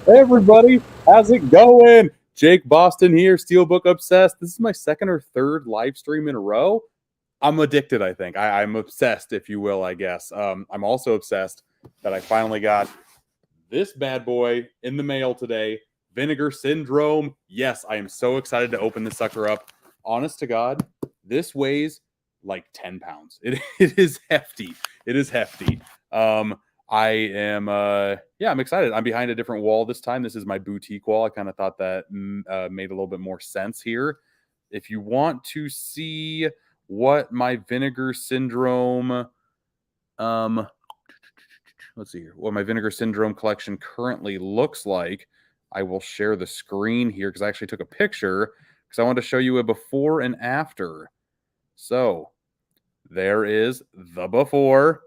Hey everybody, how's it going? Jake Boston here, Steelbook Obsessed. This is my second or third live stream in a row. I'm addicted, I think. I'm obsessed, if you will, I guess. I'm also obsessed that I finally got this bad boy in the mail today. Vinegar Syndrome. Yes, I am so excited to open this sucker up. Honest to God, this weighs like 10 pounds. It is hefty. It is hefty. I am I'm excited. I'm behind a different wall this time. This is my boutique wall. I kind of thought that made a little bit more sense here. If you want to see what my Vinegar Syndrome let's see here, what my Vinegar Syndrome collection currently looks like, I will share the screen here because I actually took a picture because I wanted to show you a before and after. So there is the before.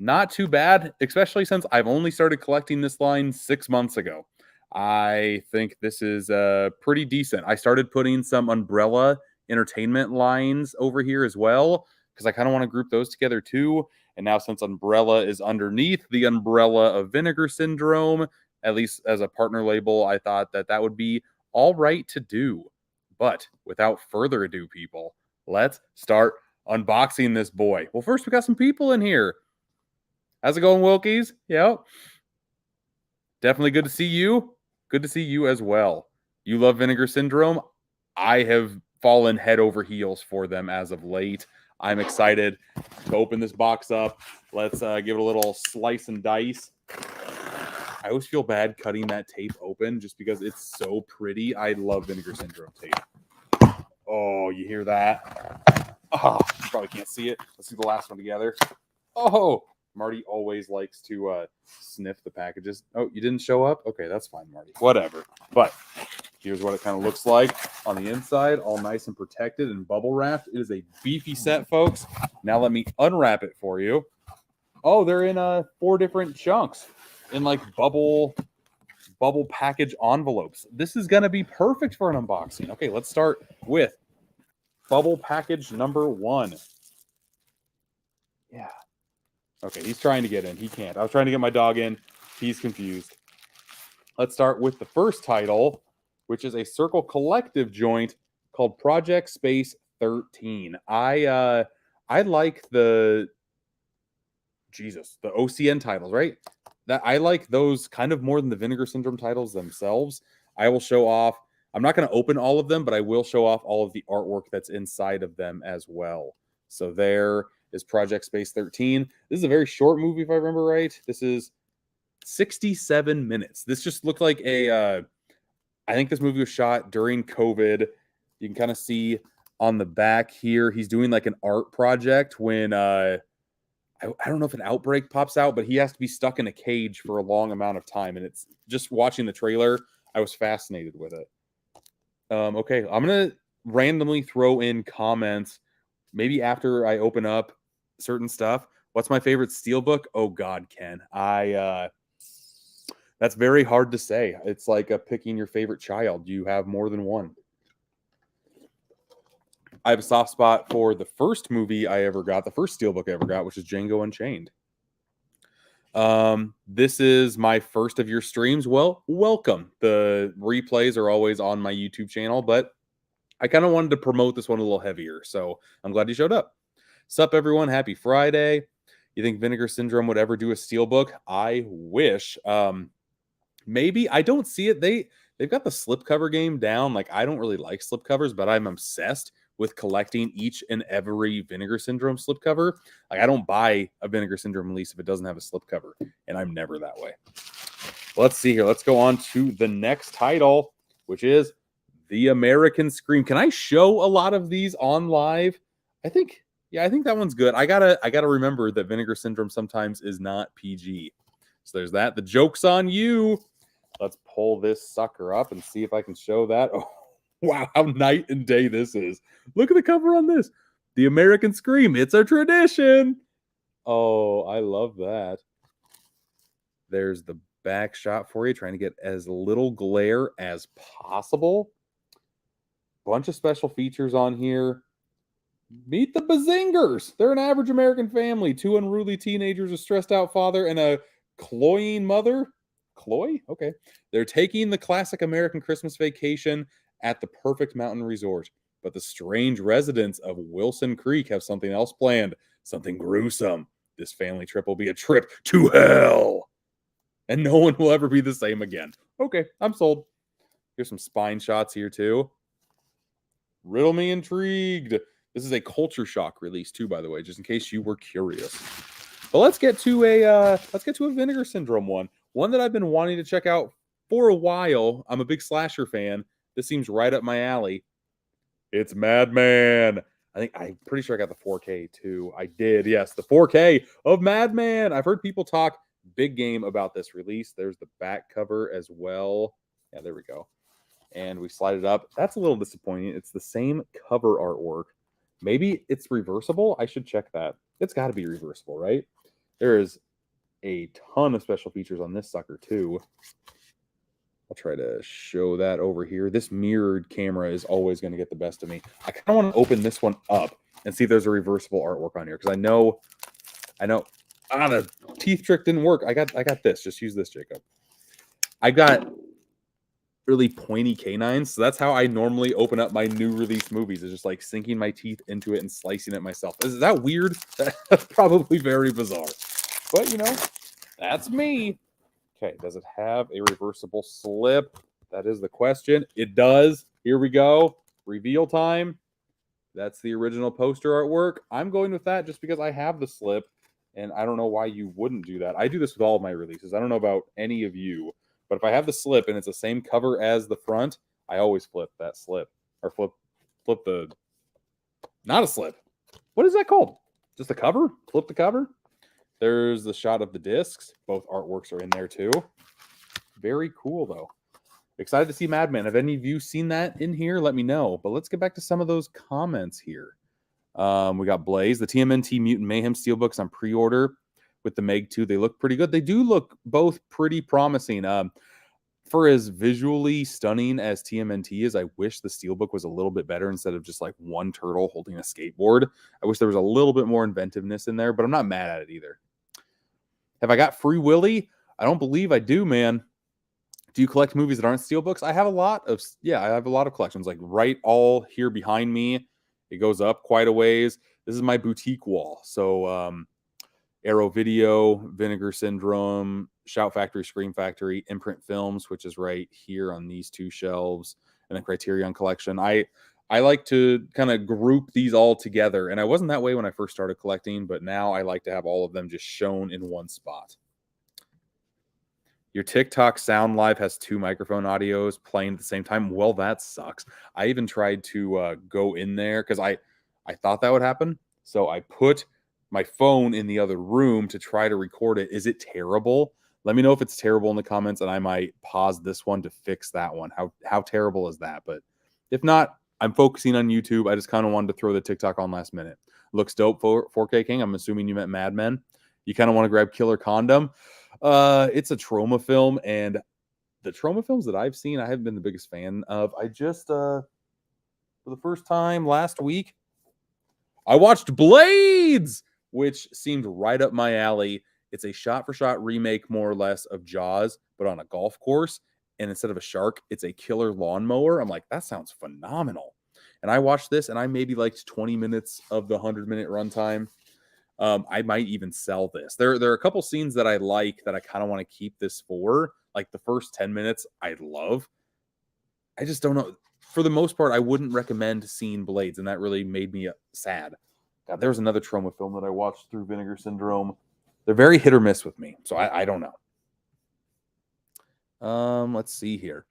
Not too bad, especially since I've only started collecting this line 6 months ago. I think this is pretty decent. I started putting some Umbrella Entertainment lines over here as well because I kind of want to group those together too. And now, since Umbrella is underneath the umbrella of Vinegar Syndrome, at least as a partner label, I thought that that would be all right to do. But without further ado, people, let's start unboxing this boy. Well, first, we got some people in here. How's it going, Wilkies? Yep. Definitely good to see you. Good to see you as well. You love Vinegar Syndrome. I have fallen head over heels for them as of late. I'm excited to open this box up. Let's give it a little slice and dice. I always feel bad cutting that tape open just because it's so pretty. I love Vinegar Syndrome tape. Oh, you hear that? Oh, you probably can't see it. Let's do the last one together. Oh, Marty always likes to sniff the packages. Oh, you didn't show up? Okay, that's fine, Marty. Whatever. But here's what it kind of looks like on the inside, all nice and protected and bubble wrapped. It is a beefy set, folks. Now let me unwrap it for you. Oh, they're in 4 different chunks in like bubble package envelopes. This is going to be perfect for an unboxing. Okay, let's start with bubble package number 1. Yeah. Okay, he's trying to get in. He can't. I was trying to get my dog in. He's confused. Let's start with the first title, which is a Circle Collective joint called Project Space 13. I like the OCN titles, right? That I like those kind of more than the Vinegar Syndrome titles themselves. I will show off. I'm not going to open all of them, but I will show off all of the artwork that's inside of them as well. So there is Project Space 13. This is a very short movie, if I remember right. This is 67 minutes. This just looked like I think this movie was shot during COVID. You can kind of see on the back here, he's doing like an art project when I don't know if an outbreak pops out, but he has to be stuck in a cage for a long amount of time. And it's just watching the trailer, I was fascinated with it. Okay, I'm going to randomly throw in comments maybe after I open up certain stuff. What's my favorite Steelbook? Oh God, Ken. That's very hard to say. It's like picking your favorite child. You have more than one. I have a soft spot for the first movie I ever got, the first Steelbook I ever got, which is Django Unchained. This is my first of your streams. Well, welcome. The replays are always on my YouTube channel, but I kind of wanted to promote this one a little heavier, so I'm glad you showed up. Sup, everyone. Happy Friday. You think Vinegar Syndrome would ever do a Steelbook? I wish. Maybe. I don't see it. They've got the slipcover game down. Like, I don't really like slipcovers, but I'm obsessed with collecting each and every Vinegar Syndrome slipcover. Like, I don't buy a Vinegar Syndrome release if it doesn't have a slipcover, and I'm never that way. Let's see here. Let's go on to the next title, which is The American Scream. Can I show a lot of these on live? I think that one's good. I gotta remember that Vinegar Syndrome sometimes is not PG. So there's that. The joke's on you. Let's pull this sucker up and see if I can show that. Oh, wow, how night and day this is. Look at the cover on this. The American Scream. It's a tradition. Oh, I love that. There's the back shot for you, trying to get as little glare as possible. Bunch of special features on here. Meet the Bazingers. They're an average American family. 2 unruly teenagers, a stressed out father, and a cloying mother. Cloy? Okay. They're taking the classic American Christmas vacation at the perfect mountain resort. But the strange residents of Wilson Creek have something else planned, something gruesome. This family trip will be a trip to hell. And no one will ever be the same again. Okay, I'm sold. Here's some spine shots here, too. Riddle me intrigued. This is a culture shock release, too, by the way, just in case you were curious. But let's get to a Vinegar Syndrome one that I've been wanting to check out for a while. I'm a big slasher fan. This seems right up my alley. It's Madman. I'm pretty sure I got the 4K too. I did, yes, the 4K of Madman. I've heard people talk big game about this release. There's the back cover as well. Yeah, there we go. And we slide it up. That's a little disappointing. It's the same cover artwork. Maybe it's reversible. I should check that. It's got to be reversible, right? There is a ton of special features on this sucker too. I'll try to show that over here. This mirrored camera is always going to get the best of me. I kind of want to open this one up and see if there's a reversible artwork on here, because I know. The teeth trick didn't work. I got this. Just use this, Jacob. I got really pointy canines, so that's how I normally open up my new release movies. Is just like sinking my teeth into it and slicing it myself. Is that weird? That's probably very bizarre, but that's me. Okay, does it have a reversible slip? That is the question. It does. Here we go. Reveal time. That's the original poster artwork. I'm going with that just because I have the slip, and I don't know why you wouldn't do that. I do this with all of my releases. I don't know about any of you, but if I have the slip and it's the same cover as the front, I always flip that slip. Or flip the... Not a slip. What is that called? Just the cover? Flip the cover? There's the shot of the discs. Both artworks are in there too. Very cool, though. Excited to see Madman. Have any of you seen that in here? Let me know. But let's get back to some of those comments here. We got Blaze. The TMNT Mutant Mayhem Steelbooks on pre-order with the Meg 2. They look pretty good. They do look both pretty promising. For as visually stunning as TMNT is, I wish the Steelbook was a little bit better instead of just like one turtle holding a skateboard. I wish there was a little bit more inventiveness in there, but I'm not mad at it either. Have I got Free Willy? I don't believe I do, man. Do you collect movies that aren't Steelbooks? I have a lot of collections, like right all here behind me. It goes up quite a ways. This is my boutique wall. So Arrow Video, Vinegar Syndrome, Shout Factory, Scream Factory, Imprint Films, which is right here on these two shelves, and the Criterion Collection. I like to kind of group these all together, and I wasn't that way when I first started collecting, but now I like to have all of them just shown in one spot. Your TikTok Sound Live has 2 microphone audios playing at the same time. Well, that sucks. I even tried to go in there because I thought that would happen. So I put my phone in the other room to try to record it. Is it terrible? Let me know if it's terrible in the comments, and I might pause this one to fix that one. How terrible is that? But if not, I'm focusing on YouTube. I just kind of wanted to throw the TikTok on last minute. Looks dope for 4K King. I'm assuming you meant Mad Men. You kind of want to grab Killer Condom. It's a trauma film, and the trauma films that I've seen, I haven't been the biggest fan of. I just, for the first time last week, I watched Blades, which seemed right up my alley. It's a shot-for-shot remake, more or less, of Jaws, but on a golf course. And instead of a shark, it's a killer lawnmower. I'm like, that sounds phenomenal. And I watched this, and I maybe liked 20 minutes of the 100-minute runtime. I might even sell this. There are a couple scenes that I like that I kind of want to keep this for. Like the first 10 minutes, I love. I just don't know. For the most part, I wouldn't recommend seeing Blades, and that really made me sad. God, there was another trauma film that I watched through Vinegar Syndrome. They're very hit or miss with me, so I don't know. Let's see here.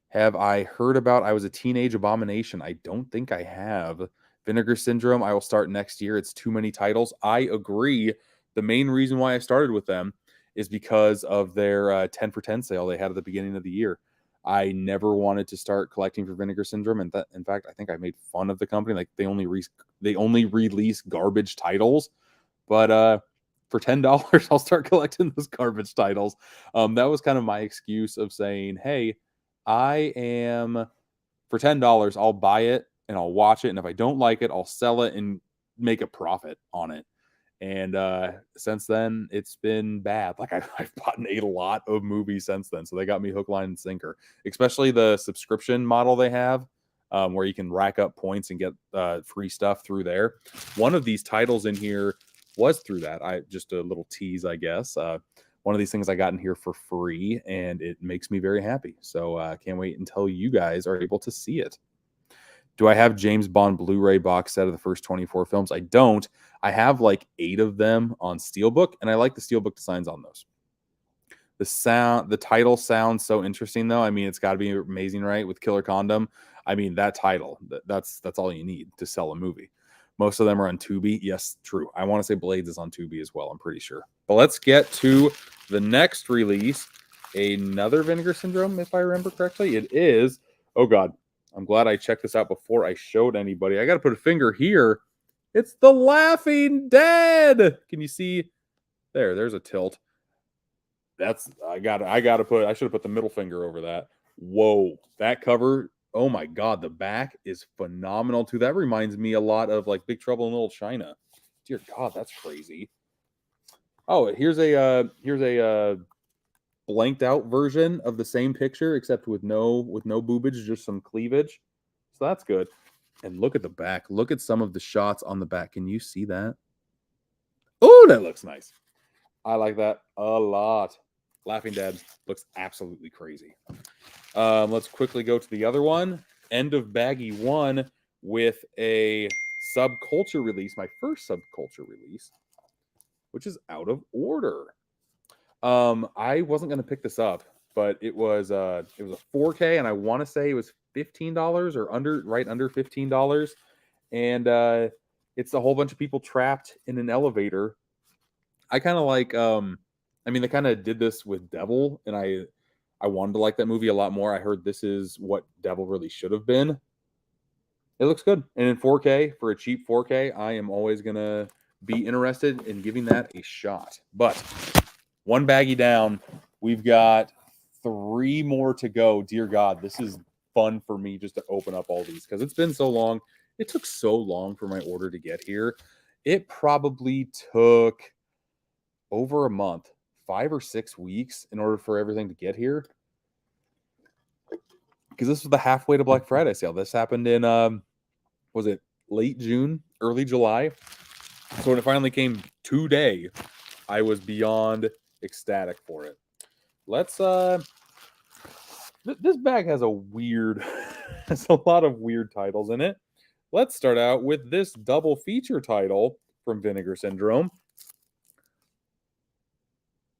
Have I heard about I Was a Teenage Abomination? I don't think I have. Vinegar Syndrome, I will start next year. It's too many titles. I agree. The main reason why I started with them is because of their 10 for 10 sale they had at the beginning of the year. I never wanted to start collecting for Vinegar Syndrome, and in fact, I think I made fun of the company. Like they only release garbage titles, but for $10, I'll start collecting those garbage titles. That was kind of my excuse of saying, hey, I am for $10, I'll buy it and I'll watch it, and if I don't like it, I'll sell it and make a profit on it. And since then, it's been bad. Like I've bought a lot of movies since then. So they got me hook, line, and sinker, especially the subscription model they have, where you can rack up points and get free stuff through there. One of these titles in here was through that. Just a little tease, I guess. One of these things I got in here for free, and it makes me very happy. So can't wait until you guys are able to see it. Do I have James Bond Blu-ray box set of the first 24 films? I don't. I have like 8 of them on Steelbook, and I like the Steelbook designs on those. The title sounds so interesting, though. I mean, it's got to be amazing, right? With Killer Condom. I mean, that title, that's all you need to sell a movie. Most of them are on Tubi. Yes, true. I want to say Blades is on Tubi as well. I'm pretty sure. But let's get to the next release. Another Vinegar Syndrome, if I remember correctly. It is. Oh, God. I'm glad I checked this out before I showed anybody. I got to put a finger here. It's The Laughing Dead. Can you see? There's a tilt. I should have put the middle finger over that. Whoa, that cover. Oh my God, the back is phenomenal too. That reminds me a lot of like Big Trouble in Little China. Dear God, that's crazy. Oh, here's a blanked out version of the same picture, except with no boobage, just some cleavage. So that's good. And look at the back. Look at some of the shots on the back. Can you see that? Oh, that looks nice. I like that a lot. Laughing Dead looks absolutely crazy. Let's quickly go to the other one. End of Baggy 1 with a subculture release, my first subculture release, which is Out of Order. I wasn't going to pick this up, but it was a 4K, and I want to say it was $15 or right under $15. And it's a whole bunch of people trapped in an elevator. I kind of like I mean, they kind of did this with Devil, and I wanted to like that movie a lot more. I heard this is what Devil really should have been. It looks good. And in 4K, for a cheap 4K, I am always going to be interested in giving that a shot. But one baggie down. We've got 3 more to go. Dear God, this is fun for me just to open up all these because it's been so long. It took so long for my order to get here. It probably took over a month, 5 or 6 weeks in order for everything to get here. Because this was the halfway to Black Friday sale. This happened in, was it late June, early July? So when it finally came today, I was beyond ecstatic for it. Let's, this bag has has a lot of weird titles in it. Let's start out with this double feature title from Vinegar Syndrome.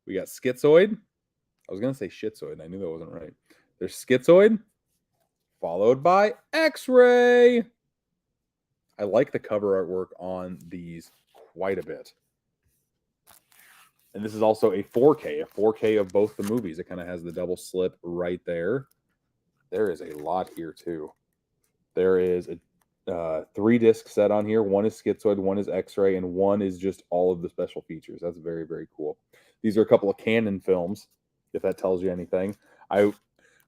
We got Schizoid. I was going to say Shitzoid, and I knew that wasn't right. There's Schizoid, followed by X-Ray. I like the cover artwork on these quite a bit. And this is also a 4K of both the movies. It kind of has the double slip right there. There is a lot here, too. There is a 3-disc set on here. One is Schizoid, one is X-Ray, and one is just all of the special features. That's very, very cool. These are a couple of canon films, if that tells you anything. On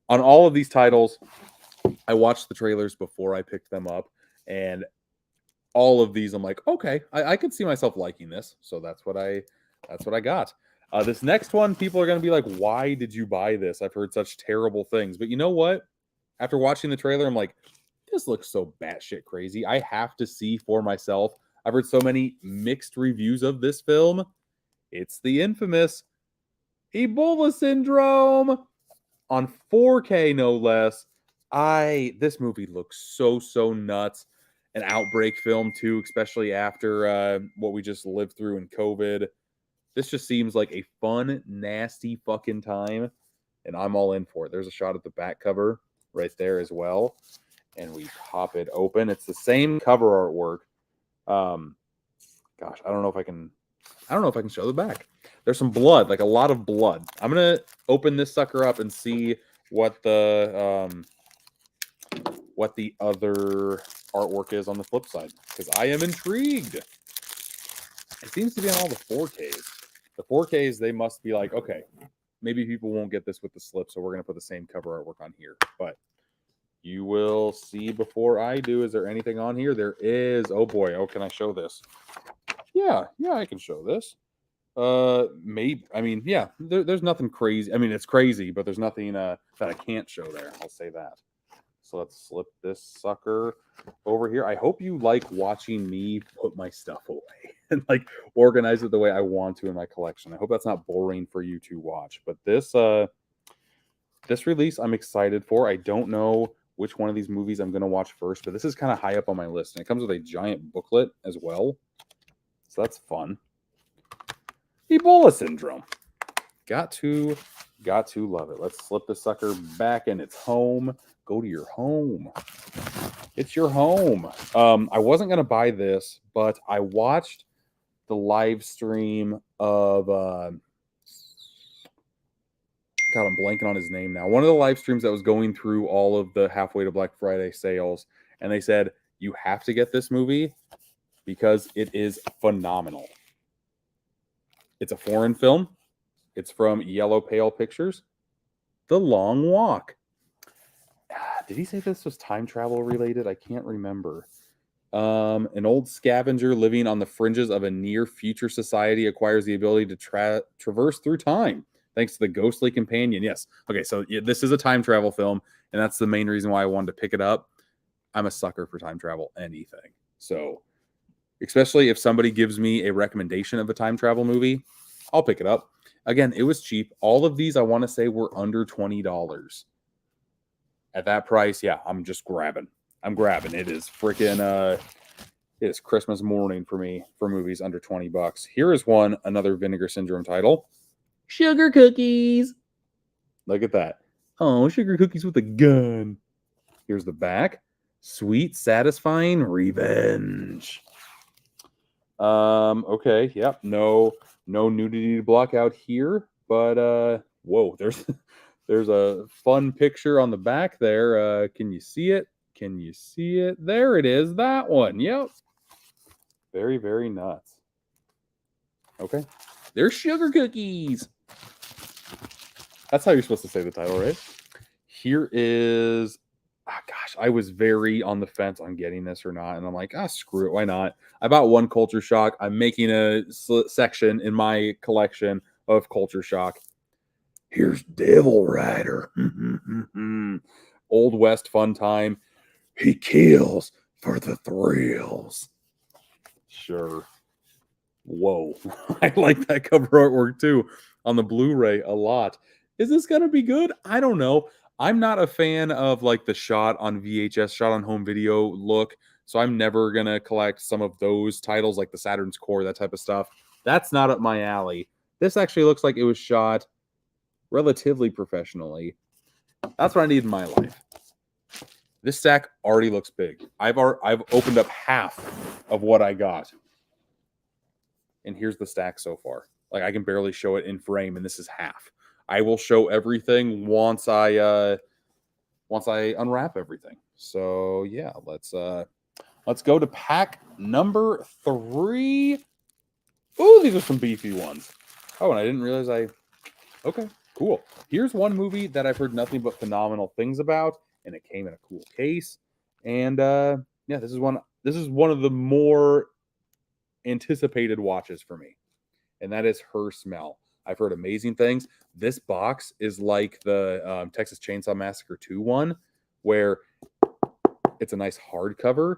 all of these titles, I watched the trailers before I picked them up, and all of these, I'm like, okay, I could see myself liking this. So that's what I got. This next one, people are going to be like, why did you buy this? I've heard such terrible things. But you know what? After watching the trailer, I'm like, this looks so batshit crazy. I have to see for myself. I've heard so many mixed reviews of this film. It's the infamous Ebola Syndrome on 4K, no less. This movie looks so nuts. An outbreak film, too, especially after what we just lived through in COVID. This just seems like a fun, nasty fucking time, and I'm all in for it. There's a shot at the back cover right there as well, and we pop it open. It's the same cover artwork. Gosh, I don't know if I can show the back. There's some blood, like a lot of blood. I'm gonna open this sucker up and see what the other artwork is on the flip side, because I am intrigued. It seems to be on all the 4Ks. The 4Ks, they must be like, okay, maybe people won't get this with the slip, so we're going to put the same cover artwork on here. But you will see before I do. Is there anything on here? There is. Oh, boy. Oh, can I show this? Yeah, I can show this. Maybe. I mean, yeah, there's nothing crazy. I mean, it's crazy, but there's nothing that I can't show there. I'll say that. So let's slip this sucker over here. I hope you like watching me put my stuff away and like organize it the way I want to in my collection. I hope that's not boring for you to watch. But this release I'm excited for. I don't know which one of these movies I'm going to watch first, but this is kind of high up on my list. And it comes with a giant booklet as well. So that's fun. Ebola syndrome. Got to love it. Let's slip the sucker back in its home. Go to your home. It's your home. I wasn't gonna buy this, but I watched the live stream of God, I'm blanking on his name now. One of the live streams that was going through all of the halfway to Black Friday sales, and they said you have to get this movie because it is phenomenal. It's a foreign film. It's from Yellow Pale Pictures. The Long Walk. Did he say this was time travel related? I can't remember. An old scavenger living on the fringes of a near future society acquires the ability to traverse through time thanks to the ghostly companion. Yes. Okay, so this is a time travel film, and that's the main reason why I wanted to pick it up. I'm a sucker for time travel, anything. So, especially if somebody gives me a recommendation of a time travel movie, I'll pick it up. Again, it was cheap. All of these, I want to say, were under $20. At that price, yeah, I'm just grabbing. I'm grabbing. It is freaking it is Christmas morning for me for movies under $20. Here is one, another Vinegar Syndrome title. Sugar cookies. Look at that. Oh, sugar cookies with a gun. Here's the back. Sweet, satisfying revenge. Okay, yep. No nudity to block out here, but whoa, there's a fun picture on the back there. Can you see it? Can you see it? There it is. That one. Yep. Very, very nuts. Okay. They're sugar cookies. That's how you're supposed to say the title, right? Here is, gosh, I was very on the fence on getting this or not. And I'm like, screw it. Why not? I bought one Culture Shock. I'm making a section in my collection of Culture Shock. Here's Devil Rider. Old West fun time. He kills for the thrills. Sure. Whoa. I like that cover artwork too on the Blu-ray a lot. Is this going to be good? I don't know. I'm not a fan of like the shot on VHS, shot on home video look. So I'm never going to collect some of those titles like the Saturn's Core, that type of stuff. That's not up my alley. This actually looks like it was shot relatively professionally. That's what I need in my life. This stack already looks big. I've opened up half of what I got. And here's the stack so far. Like I can barely show it in frame, and this is half. I will show everything once I unwrap everything. So yeah, let's go to pack number 3. Ooh, these are some beefy ones. Oh, and I didn't realize okay, cool. Here's one movie that I've heard nothing but phenomenal things about, and it came in a cool case. And yeah, this is one of the more anticipated watches for me, and that is Her Smell. I've heard amazing things. This box is like the Texas Chainsaw Massacre 2 one, where it's a nice hardcover,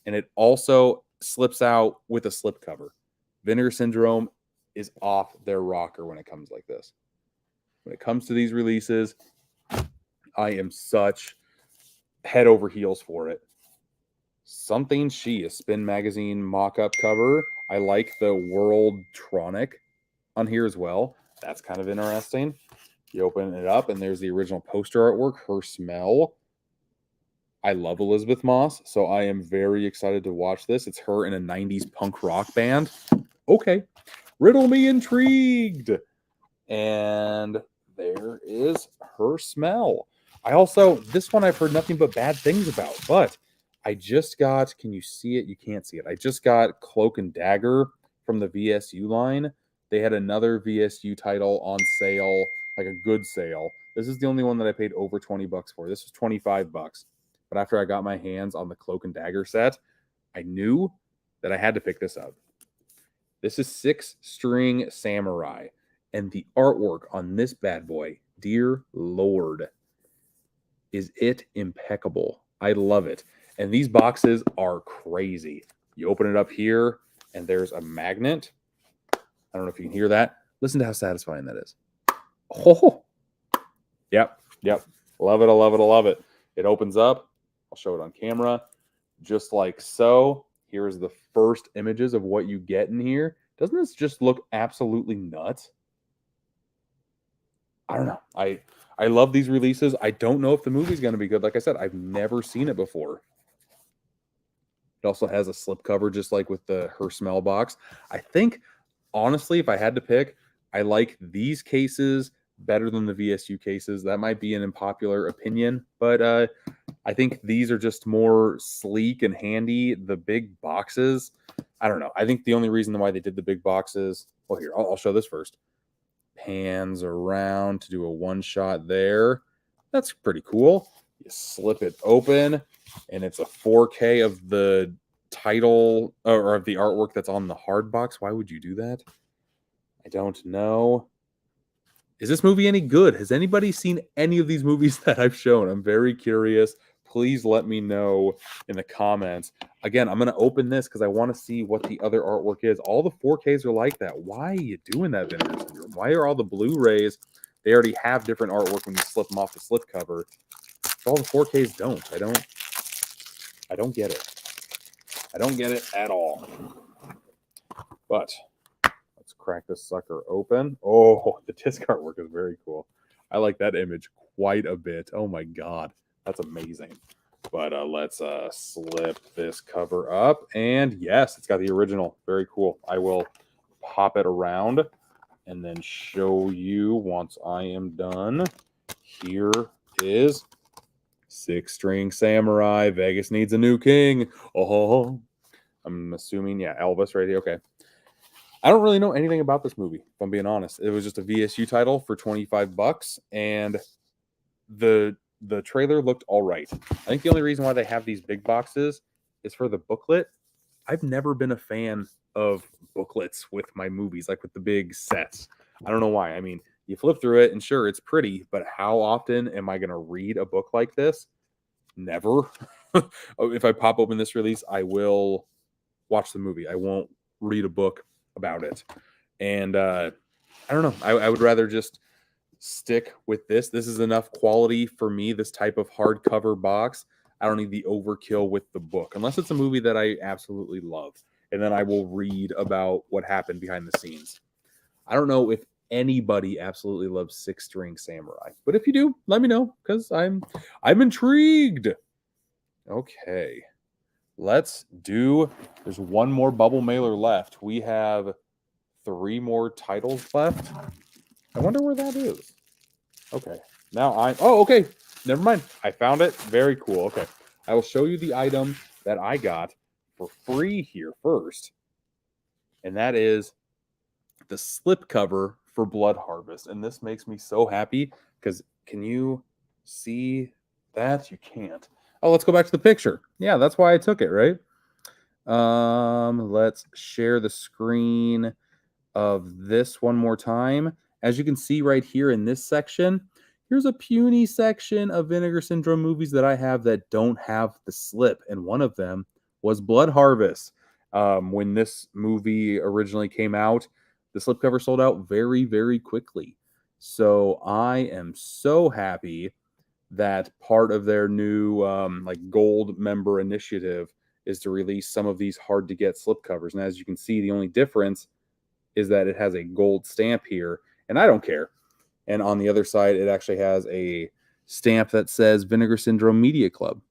and it also slips out with a slipcover. Vinegar Syndrome is off their rocker when it comes like this. When it comes to these releases, I am such head over heels for it. Something She, a Spin Magazine mock-up cover. I like the World Tronic on here as well. That's kind of interesting. You open it up, and there's the original poster artwork, Her Smell. I love Elizabeth Moss, so I am very excited to watch this. It's her in a 90s punk rock band. Okay. Riddle me intrigued. And there is Her Smell. This one I've heard nothing but bad things about, but I just got, can you see it? You can't see it. I just got Cloak and Dagger from the VSU line. They had another VSU title on sale, like a good sale. This is the only one that I paid over $20 for. This was $25. But after I got my hands on the Cloak and Dagger set, I knew that I had to pick this up. This is Six String Samurai. And the artwork on this bad boy, dear Lord, is it impeccable. I love it. And these boxes are crazy. You open it up here, and there's a magnet. I don't know if you can hear that. Listen to how satisfying that is. Oh, yep. Love it, I love it, I love it. It opens up. I'll show it on camera. Just like so. Here's the first images of what you get in here. Doesn't this just look absolutely nuts? I don't know. I love these releases. I don't know if the movie's going to be good. Like I said, I've never seen it before. It also has a slipcover, just like with the Her Smell box. I think, honestly, if I had to pick, I like these cases better than the VSU cases. That might be an unpopular opinion, but I think these are just more sleek and handy. The big boxes, I don't know. I think the only reason why they did the big boxes, well, here, I'll show this first. Pans around to do a one shot there. That's pretty cool. You slip it open, and it's a 4K of the title or of the artwork that's on the hard box. Why would you do that? I don't know. Is this movie any good? Has anybody seen any of these movies that I've shown? I'm very curious. Please let me know in the comments. Again, I'm going to open this because I want to see what the other artwork is. All the 4Ks are like that. Why are you doing that, Vinegar Syndrome? Why are all the Blu-rays, they already have different artwork when you slip them off the slipcover? All the 4Ks don't. I don't get it. I don't get it at all. But let's crack this sucker open. Oh, the disc artwork is very cool. I like that image quite a bit. Oh my God, that's amazing. But let's slip this cover up. And yes, it's got the original. Very cool. I will pop it around and then show you once I am done. Here is Six String Samurai. Vegas needs a new king. Oh, I'm assuming, yeah, Elvis right here. Okay. I don't really know anything about this movie, if I'm being honest. It was just a VSU title for $25, and the trailer looked all right. I think the only reason why they have these big boxes is for the booklet. I've never been a fan of booklets with my movies, like with the big sets. I don't know why. I mean, you flip through it, and sure, it's pretty, but how often am I going to read a book like this? Never. If I pop open this release, I will watch the movie. I won't read a book about it. And I don't know. I would rather just stick with this. This is enough quality for me, this type of hardcover box. I don't need the overkill with the book, unless it's a movie that I absolutely love. And then I will read about what happened behind the scenes. I don't know if anybody absolutely loves Six String Samurai, but if you do, let me know, because I'm intrigued. Okay. Let's do, there's one more bubble mailer left. We have 3 more titles left. I wonder where that is. Okay. Now okay. Never mind. I found it. Very cool. Okay. I will show you the item that I got for free here first. And that is the slipcover for Blood Harvest. And this makes me so happy because can you see that? You can't. Oh, let's go back to the picture. Yeah, that's why I took it, right? Let's share the screen of this one more time. As you can see right here in this section, here's a puny section of Vinegar Syndrome movies that I have that don't have the slip, and one of them was Blood Harvest. When this movie originally came out, the slipcover sold out very, very quickly. So I am so happy that part of their new like gold member initiative is to release some of these hard to get slipcovers. And as you can see, the only difference is that it has a gold stamp here, and I don't care. And on the other side, it actually has a stamp that says Vinegar Syndrome Media Club.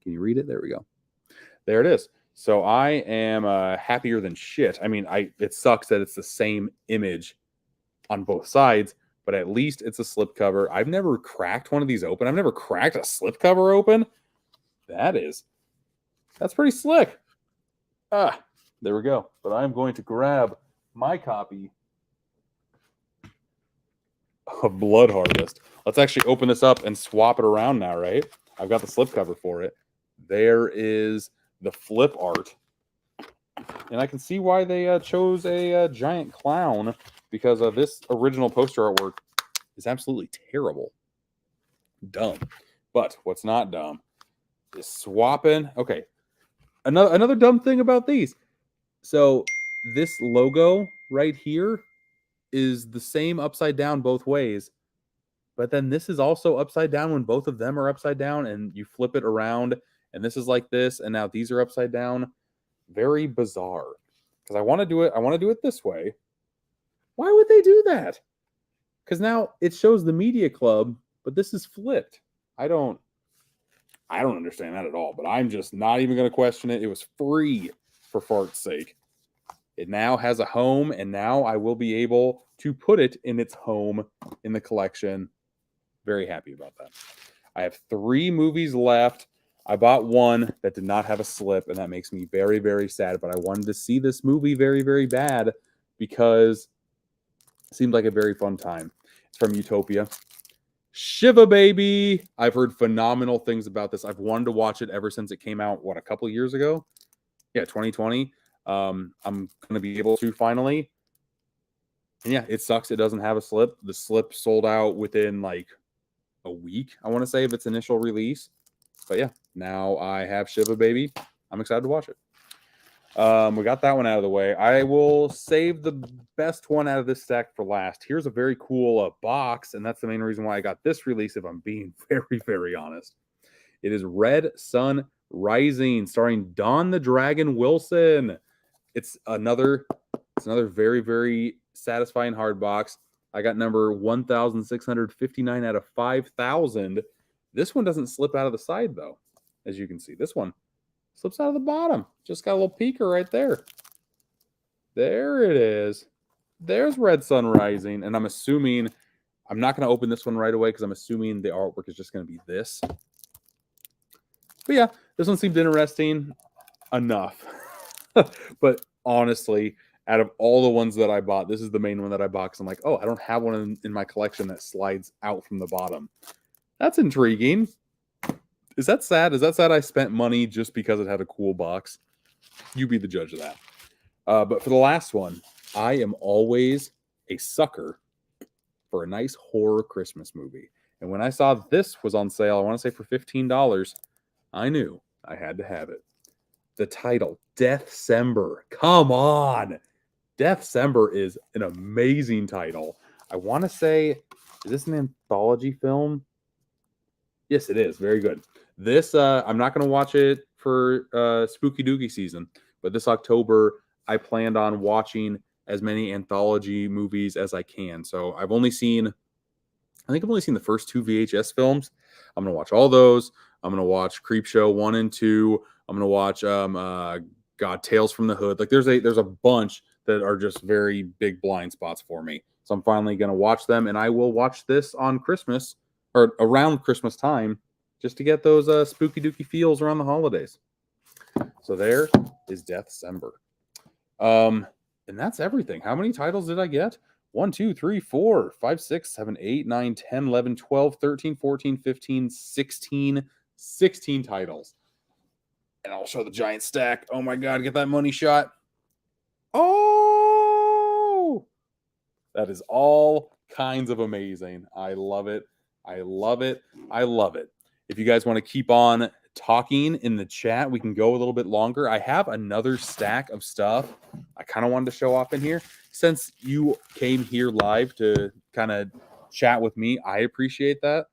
Can you read it? There we go. There it is. So I am happier than shit. I mean, it sucks that it's the same image on both sides, but at least it's a slipcover. I've never cracked one of these open. I've never cracked a slipcover open. That's pretty slick. There we go. But I'm going to grab my copy of Blood Harvest. Let's actually open this up and swap it around now, right? I've got the slipcover for it. There is the flip art. And I can see why they chose a giant clown, because this original poster artwork is absolutely terrible. Dumb. But what's not dumb is swapping. Okay. Another dumb thing about these. So this logo right here is the same upside down both ways. But then this is also upside down when both of them are upside down, and you flip it around and this is like this, and now these are upside down. Very bizarre. Because I want to do it this way. Why would they do that? Because now it shows the media club, but this is flipped. I don't understand that at all, but I'm just not even going to question it. It was free, for fart's sake. It now has a home, and now I will be able to put it in its home in the collection. Very happy about that. I have 3 movies left. I bought one that did not have a slip, and that makes me very, very sad. But I wanted to see this movie very, very bad because it seemed like a very fun time. It's from Utopia. Shiva Baby. I've heard phenomenal things about this. I've wanted to watch it ever since it came out, a couple years ago? Yeah, 2020. I'm going to be able to finally. And yeah, it sucks it doesn't have a slip. The slip sold out within like a week, I want to say, of its initial release. But yeah, now I have Shiva Baby. I'm excited to watch it. We got that one out of the way. I will save the best one out of this stack for last. Here's a very cool box, and that's the main reason why I got this release, if I'm being very, very honest. It is Red Sun Rising, starring Don the Dragon Wilson. It's another very, very satisfying hard box. I got number 1,659 out of 5,000. This one doesn't slip out of the side, though, as you can see. This one slips out of the bottom. Just got a little peeker right there. There it is. There's Red Sun Rising. And I'm assuming, I'm not going to open this one right away because I'm assuming the artwork is just going to be this. But yeah, this one seemed interesting enough. But honestly, out of all the ones that I bought, this is the main one that I bought because I'm like, oh, I don't have one in my collection that slides out from the bottom. That's intriguing. Is that sad? Is that sad I spent money just because it had a cool box? You be the judge of that. But for the last one, I am always a sucker for a nice horror Christmas movie. And when I saw this was on sale, I want to say for $15, I knew I had to have it. The title, Deathcember. Come on. Deathcember is an amazing title. I want to say, is this an anthology film? Yes, it is. Very good. This, I'm not going to watch it for Spooky Dookie season, but this October, I planned on watching as many anthology movies as I can. So I've only seen the first 2 VHS films. I'm going to watch all those. I'm going to watch Creepshow 1 and 2. I'm going to watch Tales from the Hood. Like there's a bunch that are just very big blind spots for me. So I'm finally going to watch them, and I will watch this on Christmas or around Christmas time just to get those spooky dooky feels around the holidays. So there is Deathcember. And that's everything. How many titles did I get? 1, 2, 3, 4, 5, 6, 7, 8, 9, 10, 11, 12, 13, 14, 15, 16 titles. And I'll show the giant stack. Oh my God, get that money shot. Oh, that is all kinds of amazing. I love it. I love it. I love it. If you guys want to keep on talking in the chat, we can go a little bit longer. I have another stack of stuff I kind of wanted to show off in here. Since you came here live to kind of chat with me, I appreciate that.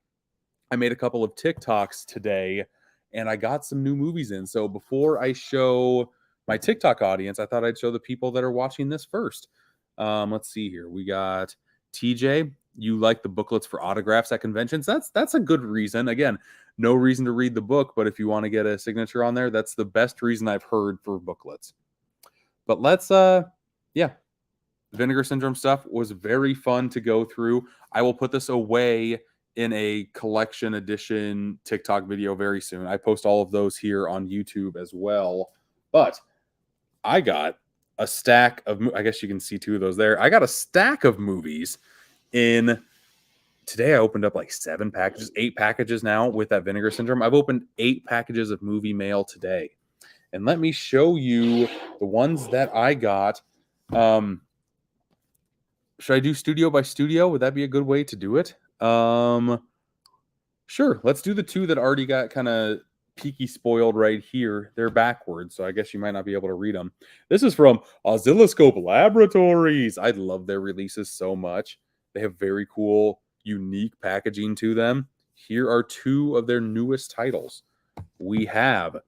I made a couple of TikToks today, and I got some new movies in. So before I show my TikTok audience, I thought I'd show the people that are watching this first. Let's see here. We got TJ. You like the booklets for autographs at conventions? That's a good reason. Again, no reason to read the book, but if you want to get a signature on there, that's the best reason I've heard for booklets. But let's Vinegar Syndrome stuff was very fun to go through. I will put this away in a collection edition TikTok video very soon. I post all of those here on YouTube as well. But I got a stack of, I guess you can see 2 of those there. I got a stack of movies in. Today I opened up like 7 packages, 8 packages now with that Vinegar Syndrome. I've opened 8 packages of movie mail today. and let me show you the ones that I got. Should I do studio by studio? Would that be a good way to do it? Sure. Let's do the two that already got kind of peaky spoiled right here. They're backwards, so I guess you might not be able to read them. This is from Oscilloscope Laboratories. I love their releases so much. They have very cool, unique packaging to them. Here are two of their newest titles. We have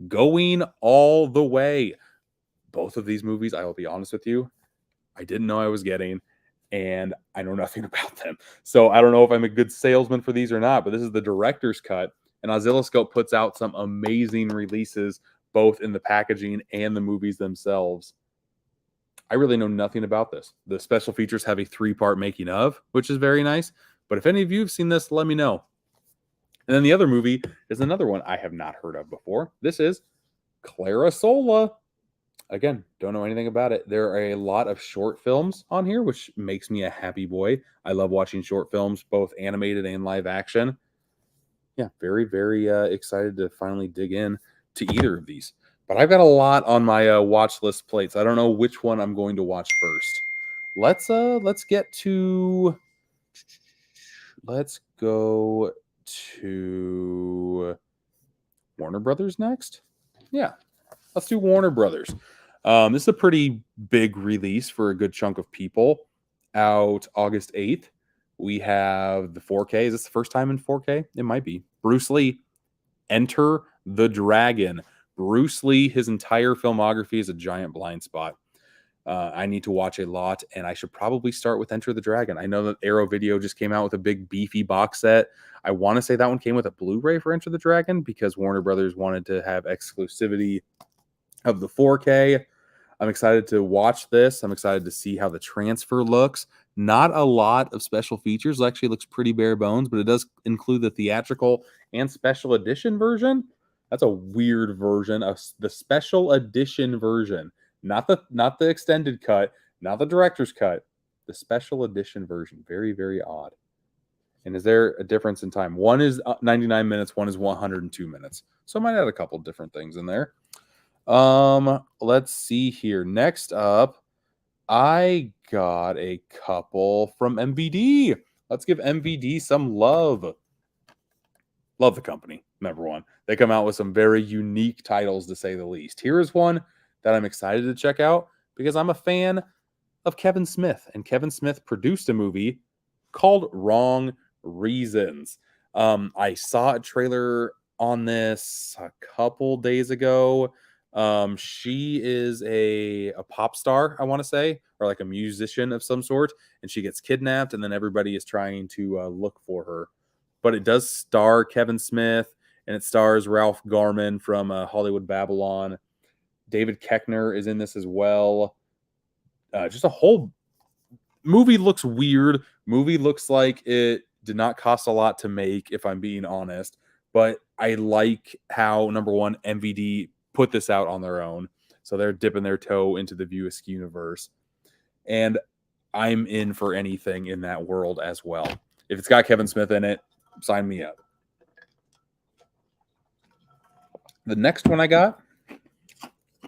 Going All the Way. Both of these movies, I will be honest with you, I didn't know I was getting, and I know nothing about them. So I don't know if I'm a good salesman for these or not, but this is the director's cut, and Oscilloscope puts out some amazing releases, both in the packaging and the movies themselves. I really know nothing about this. The special features have a 3-part making of, which is very nice. But if any of you have seen this, let me know. And then the other movie is another one I have not heard of before. This is Clara Sola. Again, don't know anything about it. There are a lot of short films on here, which makes me a happy boy. I love watching short films, both animated and live action. Yeah, very, very excited to finally dig in to either of these. But I've got a lot on my watch list plates. I don't know which one I'm going to watch first. Let's go to Warner Brothers next. Yeah, let's do Warner Brothers. This is a pretty big release for a good chunk of people. Out August 8th. We have the 4K. Is this the first time in 4K? It might be. Bruce Lee, Enter the Dragon. Bruce Lee, his entire filmography is a giant blind spot. I need to watch a lot, and I should probably start with Enter the Dragon. I know that Arrow Video just came out with a big beefy box set. I want to say that one came with a Blu-ray for Enter the Dragon because Warner Brothers wanted to have exclusivity of the 4K. I'm excited to watch this. I'm excited to see how the transfer looks. Not a lot of special features. It actually looks pretty bare bones, but it does include the theatrical and special edition version. That's a weird version of the special edition version. Not the extended cut, not the director's cut, the special edition version. Very, very odd. And is there a difference in time? One is 99 minutes, one is 102 minutes. So I might add a couple different things in there. Let's see here. Next up, I got a couple from MVD. Let's give MVD some love. Love the company, number one. They come out with some very unique titles, to say the least. Here is one that I'm excited to check out because I'm a fan of Kevin Smith, and Kevin Smith produced a movie called Wrong Reasons. I saw a trailer on this a couple days ago. She is a pop star, I want to say, or like a musician of some sort, and she gets kidnapped, and then everybody is trying to look for her. But it does star Kevin Smith, and it stars Ralph Garman from Hollywood Babylon. David Koechner is in this as well. Just a whole movie looks weird. Movie looks like it did not cost a lot to make, if I'm being honest. But I like how, number one, MVD put this out on their own. So they're dipping their toe into the View Askew universe. And I'm in for anything in that world as well. If it's got Kevin Smith in it, sign me up. The next one I got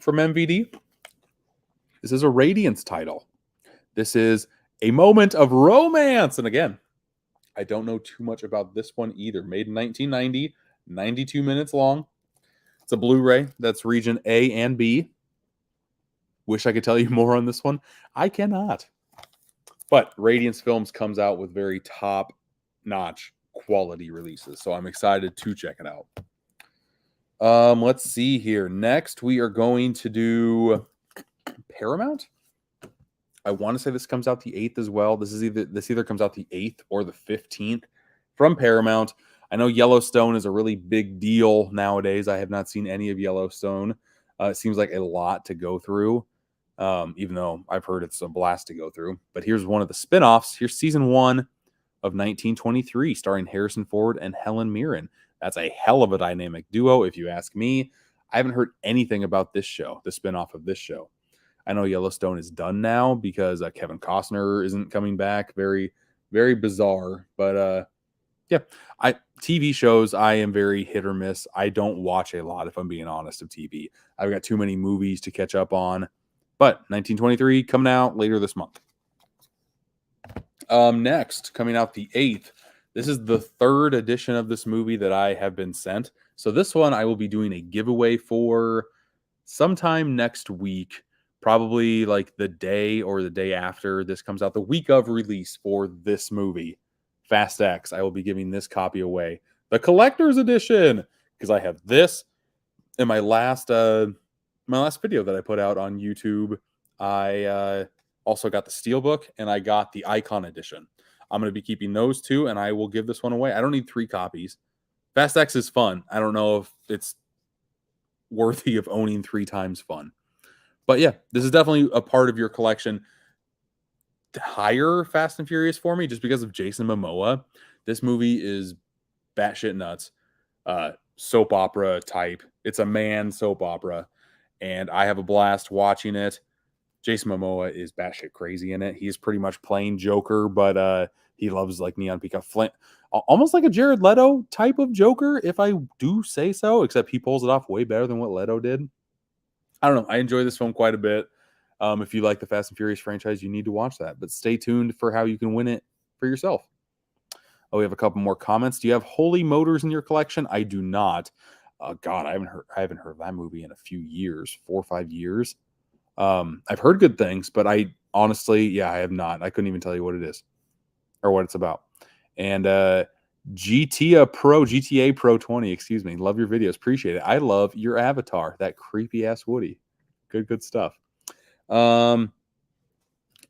from MVD, this is a Radiance title. This is A Moment of Romance. And again, I don't know too much about this one either. Made in 1990, 92 minutes long. It's a Blu-ray that's region A and B. Wish I could tell you more on this one. I cannot. But Radiance Films comes out with very top-notch quality releases, so I'm excited to check it out. Let's see here. Next, we are going to do Paramount. I want to say this comes out the 8th as well. This either comes out the 8th or the 15th from Paramount. I know Yellowstone is a really big deal nowadays. I have not seen any of Yellowstone. It seems like a lot to go through, even though I've heard it's a blast to go through. But here's one of the spinoffs. Here's season 1 of 1923, starring Harrison Ford and Helen Mirren. That's a hell of a dynamic duo, if you ask me. I haven't heard anything about this show, the spinoff of this show. I know Yellowstone is done now because Kevin Costner isn't coming back. Very, very bizarre. But Yeah, TV shows, I am very hit or miss. I don't watch a lot, if I'm being honest, of TV. I've got too many movies to catch up on. But 1923 coming out later this month. Next, coming out the 8th. This is the third edition of this movie that I have been sent. So this one I will be doing a giveaway for sometime next week, probably like the day or the day after this comes out, the week of release for this movie, Fast X. I will be giving this copy away, the collector's edition, because I have this in my last video that I put out on YouTube. I also got the Steelbook and I got the Icon edition. I'm going to be keeping those two, and I will give this one away. I don't need 3 copies. Fast X is fun. I don't know if it's worthy of owning 3 times fun. But yeah, this is definitely a part of your collection. Higher Fast and Furious for me, just because of Jason Momoa. This movie is batshit nuts. Soap opera type. It's a man soap opera, and I have a blast watching it. Jason Momoa is batshit crazy in it. He's pretty much playing Joker, but he loves like neon peacock flint, almost like a Jared Leto type of Joker, if I do say so. Except he pulls it off way better than what Leto did. I don't know. I enjoy this film quite a bit. If you like the Fast and Furious franchise, you need to watch that. But stay tuned for how you can win it for yourself. Oh, we have a couple more comments. Do you have Holy Motors in your collection? I do not. God, I haven't heard of that movie in a few years, 4 or 5 years. I've heard good things, but I honestly, I have not. I couldn't even tell you what it is or what it's about. And GTA Pro 20, excuse me. Love your videos. Appreciate it. I love your avatar, that creepy ass Woody. Good stuff. And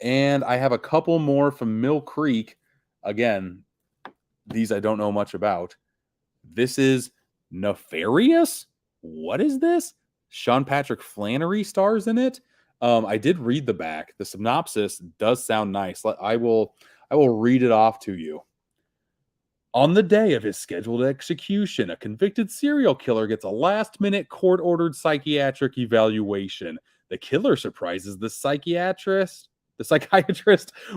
I have a couple more from Mill Creek. Again, these I don't know much about. This is Nefarious. What is this? Sean Patrick Flannery stars in it. I did read the back. The synopsis does sound nice. I will read it off to you. On the day of his scheduled execution, a convicted serial killer gets a last-minute court-ordered psychiatric evaluation. The killer surprises the psychiatrist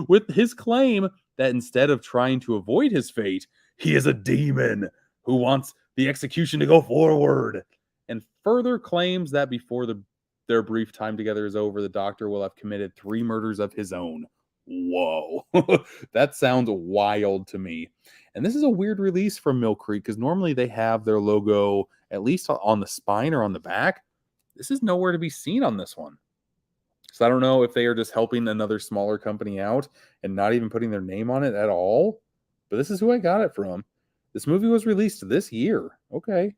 with his claim that instead of trying to avoid his fate, he is a demon who wants the execution to go forward, and further claims that before their brief time together is over, the doctor will have committed 3 murders of his own. Whoa. That sounds wild to me. And this is a weird release from Mill Creek, because normally they have their logo at least on the spine or on the back. This is nowhere to be seen on this one. So I don't know if they are just helping another smaller company out and not even putting their name on it at all. But this is who I got it from. This movie was released this year. Okay.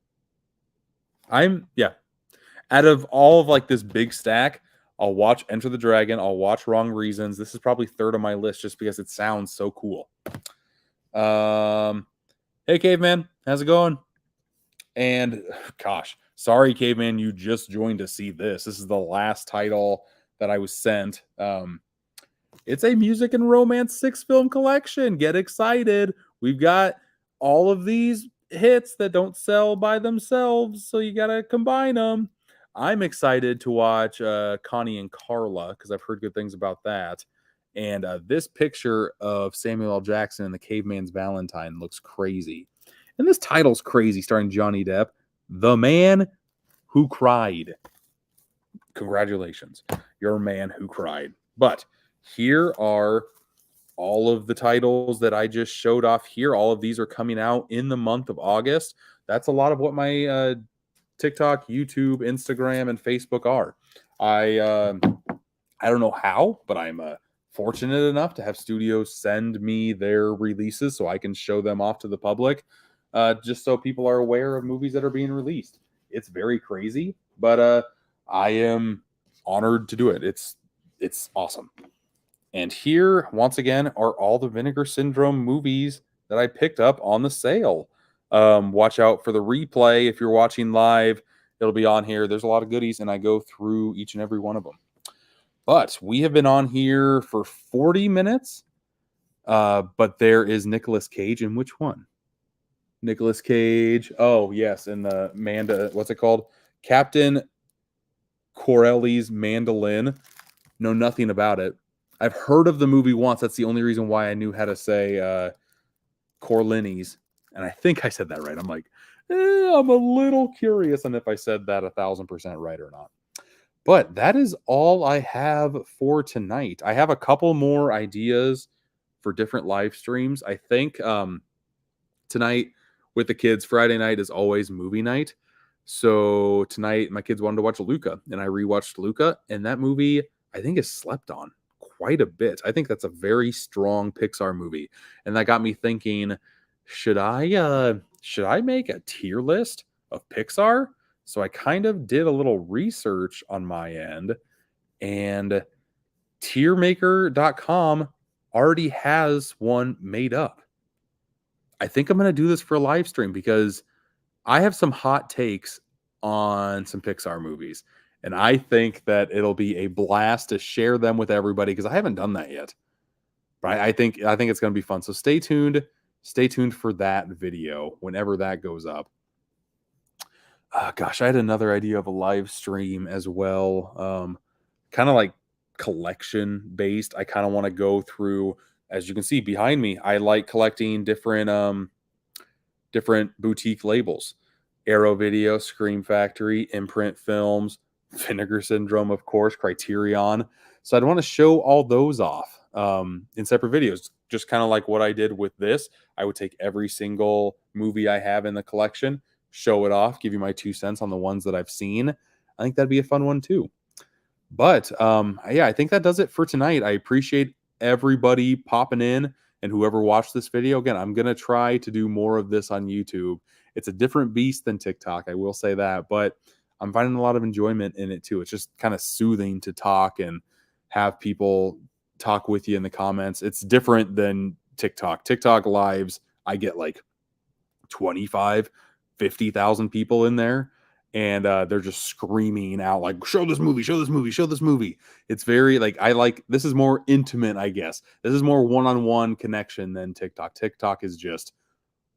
Out of all of like this big stack, I'll watch Enter the Dragon. I'll watch Wrong Reasons. This is probably third on my list just because it sounds so cool. Hey, Caveman. How's it going? And gosh, sorry, Caveman, you just joined to see this. This is the last title that I was sent. It's a music and romance 6-film collection. Get excited. We've got all of these hits that don't sell by themselves, so you got to combine them. I'm excited to watch Connie and Carla because I've heard good things about that. And this picture of Samuel L. Jackson and the Caveman's Valentine looks crazy. And this title's crazy, starring Johnny Depp, The Man Who Cried. Congratulations. You're a man who cried. But here are all of the titles that I just showed off here. All of these are coming out in the month of August. That's a lot of what my TikTok, YouTube, Instagram, and Facebook are. I don't know how, but I'm fortunate enough to have studios send me their releases so I can show them off to the public, just so people are aware of movies that are being released. It's very crazy, but I am honored to do it. It's awesome. And here, once again, are all the Vinegar Syndrome movies that I picked up on the sale. Watch out for the replay. If you're watching live, it'll be on here. There's a lot of goodies, and I go through each and every one of them. But we have been on here for 40 minutes. But there is Nicolas Cage. In which one? Nicolas Cage. Oh, yes. In the what's it called? Captain Corelli's Mandolin. Know nothing about it. I've heard of the movie once. That's the only reason why I knew how to say Corleone's. And I think I said that right. I'm like, I'm a little curious on if I said that 1,000% right or not. But that is all I have for tonight. I have a couple more ideas for different live streams. I think tonight with the kids, Friday night is always movie night. So tonight, my kids wanted to watch Luca, and I rewatched Luca, and that movie I think is slept on quite a bit. I think that's a very strong Pixar movie, and that got me thinking: should I make a tier list of Pixar? So I kind of did a little research on my end, and tiermaker.com already has one made up. I think I'm going to do this for a live stream because I have some hot takes on some Pixar movies. And I think that it'll be a blast to share them with everybody because I haven't done that yet. But I think it's going to be fun. So stay tuned. Stay tuned for that video whenever that goes up. Gosh, I had another idea of a live stream as well. Kind of like collection based. I kind of want to go through, as you can see behind me, I like collecting different boutique labels. Arrow Video, Scream Factory, Imprint Films, Vinegar Syndrome, of course, Criterion. So I'd want to show all those off in separate videos, just kind of like what I did with this. I would take every single movie I have in the collection, show it off, give you my 2 cents on the ones that I've seen. I think that'd be a fun one too. But yeah, I think that does it for tonight. I appreciate everybody popping in and whoever watched this video. Again, I'm going to try to do more of this on YouTube. It's a different beast than TikTok, I will say that, but I'm finding a lot of enjoyment in it too. It's just kind of soothing to talk and have people talk with you in the comments. It's different than TikTok. TikTok lives, I get like 25, 50,000 people in there. And they're just screaming out like, show this movie, show this movie, show this movie. It's very like, this is more intimate, I guess. This is more one-on-one connection than TikTok. TikTok is just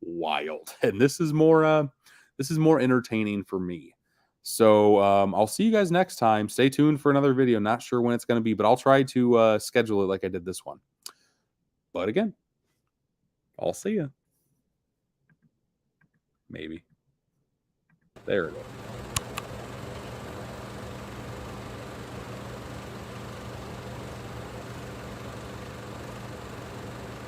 wild. And this is more entertaining for me. So I'll see you guys next time. Stay tuned for another video. Not sure when it's going to be, but I'll try to schedule it like I did this one. But again, I'll see you. Maybe. There it is.